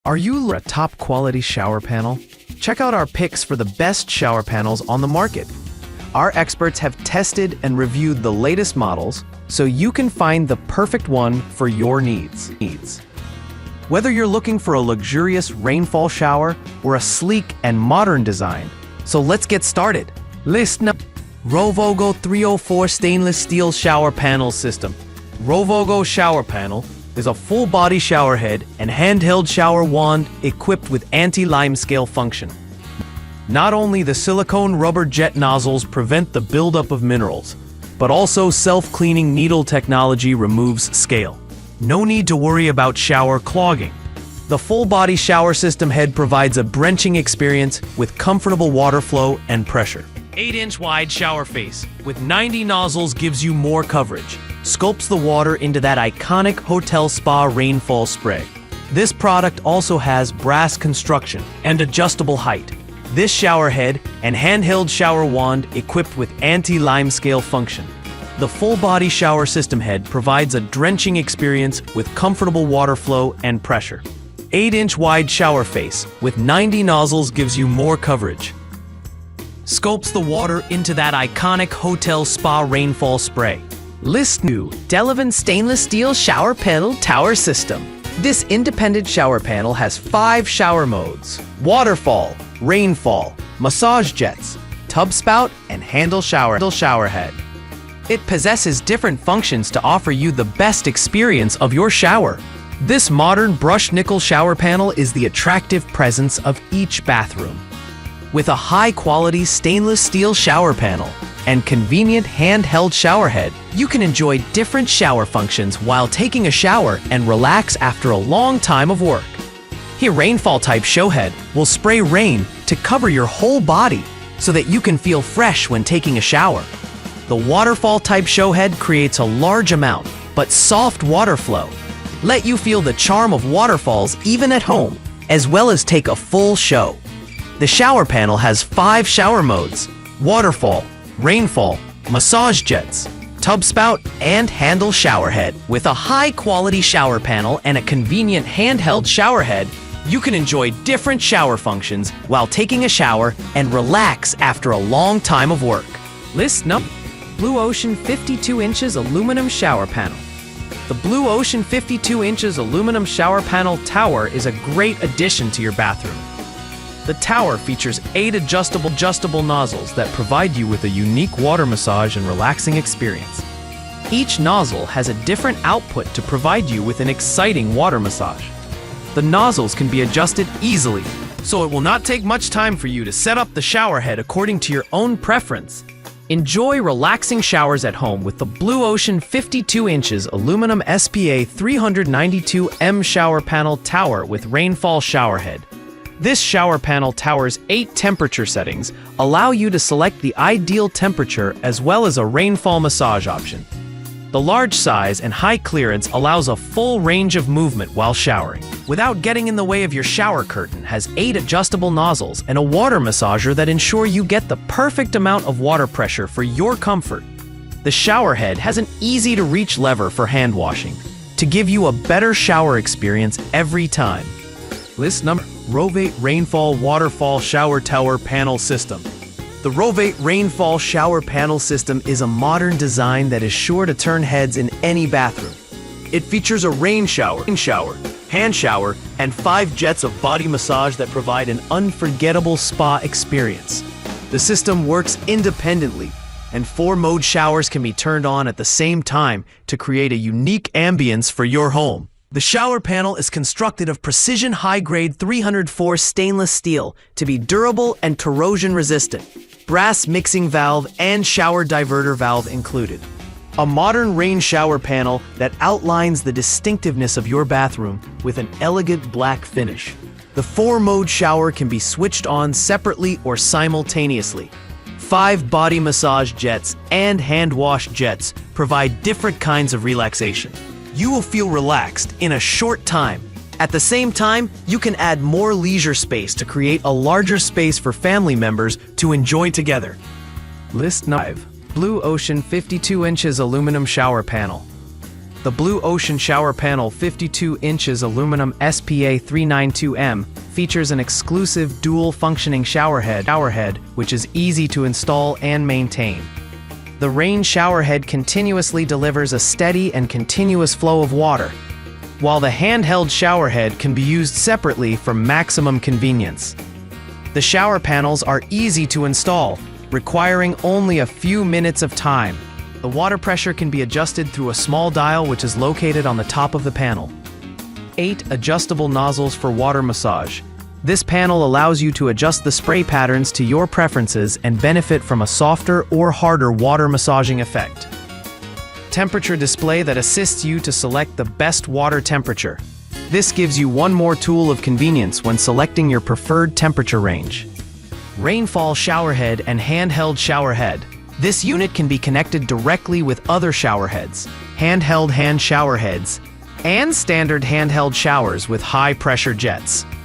Are you looking for a top quality shower panel? Check out our picks for the best shower panels on the market. Our experts have tested and reviewed the latest models so you can find the perfect one for your needs. Whether you're looking for a luxurious rainfall shower or a sleek and modern design, so let's get started. List number Rovogo 304 Stainless Steel Shower Panel System. Rovogo shower panel is a full-body shower head and handheld shower wand equipped with anti-limescale function. Not only the silicone rubber jet nozzles prevent the buildup of minerals, but also self-cleaning needle technology removes scale. No need to worry about shower clogging. The full-body shower system head provides a drenching experience with comfortable water flow and pressure. 8-inch wide shower face with 90 nozzles gives you more coverage. Sculpts the water into that iconic hotel spa rainfall spray. This product also has brass construction and adjustable height. This shower head and handheld shower wand equipped with anti-limescale function. The full-body shower system head provides a drenching experience with comfortable water flow and pressure. 8-inch wide shower face with 90 nozzles gives you more coverage. Sculpts the water into that iconic hotel spa rainfall spray. List new Delavan Stainless Steel Shower Panel Tower System. This independent shower panel has 5 shower modes: waterfall, rainfall, massage jets, tub spout, and handle shower head. It possesses different functions to offer you the best experience of your shower. This modern brushed nickel shower panel is the attractive presence of each bathroom. With a high-quality stainless steel shower panel and convenient handheld shower head, you can enjoy different shower functions while taking a shower and relax after a long time of work. Here, rainfall type show head will spray rain to cover your whole body so that you can feel fresh when taking a shower. The waterfall type show head creates a large amount but soft water flow. Let you feel the charm of waterfalls even at home, as well as take a full show. The shower panel has 5 shower modes: waterfall, rainfall, massage jets, tub spout, and handle shower head. With a high-quality shower panel and a convenient handheld shower head, you can enjoy different shower functions while taking a shower and relax after a long time of work. List number Blue Ocean 52 inches aluminum shower panel. The Blue Ocean 52 inches aluminum shower panel tower is a great addition to your bathroom. The tower features 8 adjustable nozzles that provide you with a unique water massage and relaxing experience. Each nozzle has a different output to provide you with an exciting water massage. The nozzles can be adjusted easily, so it will not take much time for you to set up the shower head according to your own preference. Enjoy relaxing showers at home with the Blue Ocean 52 inches aluminum SPA 392M shower panel tower with rainfall shower head. This shower panel tower's 8 temperature settings allow you to select the ideal temperature as well as a rainfall massage option. The large size and high clearance allows a full range of movement while showering, without getting in the way of your shower curtain. Has 8 adjustable nozzles and a water massager that ensure you get the perfect amount of water pressure for your comfort. The shower head has an easy-to-reach lever for hand washing to give you a better shower experience every time. List number Rovate Rainfall Waterfall Shower Tower Panel System. The Rovate Rainfall Shower Panel System is a modern design that is sure to turn heads in any bathroom. It features a rain shower, hand shower, and 5 jets of body massage that provide an unforgettable spa experience. The system works independently, and 4-mode showers can be turned on at the same time to create a unique ambience for your home. The shower panel is constructed of precision high-grade 304 stainless steel to be durable and corrosion-resistant. Brass mixing valve and shower diverter valve included. A modern rain shower panel that outlines the distinctiveness of your bathroom with an elegant black finish. The 4-mode shower can be switched on separately or simultaneously. 5 body massage jets and hand wash jets provide different kinds of relaxation. You will feel relaxed in a short time. At the same time, you can add more leisure space to create a larger space for family members to enjoy together. List 5. Blue Ocean 52 inches aluminum shower panel. The Blue Ocean Shower Panel 52 inches aluminum SPA 392M features an exclusive dual-functioning showerhead, which is easy to install and maintain. The rain showerhead continuously delivers a steady and continuous flow of water, while the handheld showerhead can be used separately for maximum convenience. The shower panels are easy to install, requiring only a few minutes of time. The water pressure can be adjusted through a small dial which is located on the top of the panel. 8 adjustable nozzles for water massage. This panel allows you to adjust the spray patterns to your preferences and benefit from a softer or harder water massaging effect. Temperature display that assists you to select the best water temperature. This gives you one more tool of convenience when selecting your preferred temperature range. Rainfall showerhead and handheld showerhead. This unit can be connected directly with other showerheads, handheld hand showerheads, and standard handheld showers with high-pressure jets.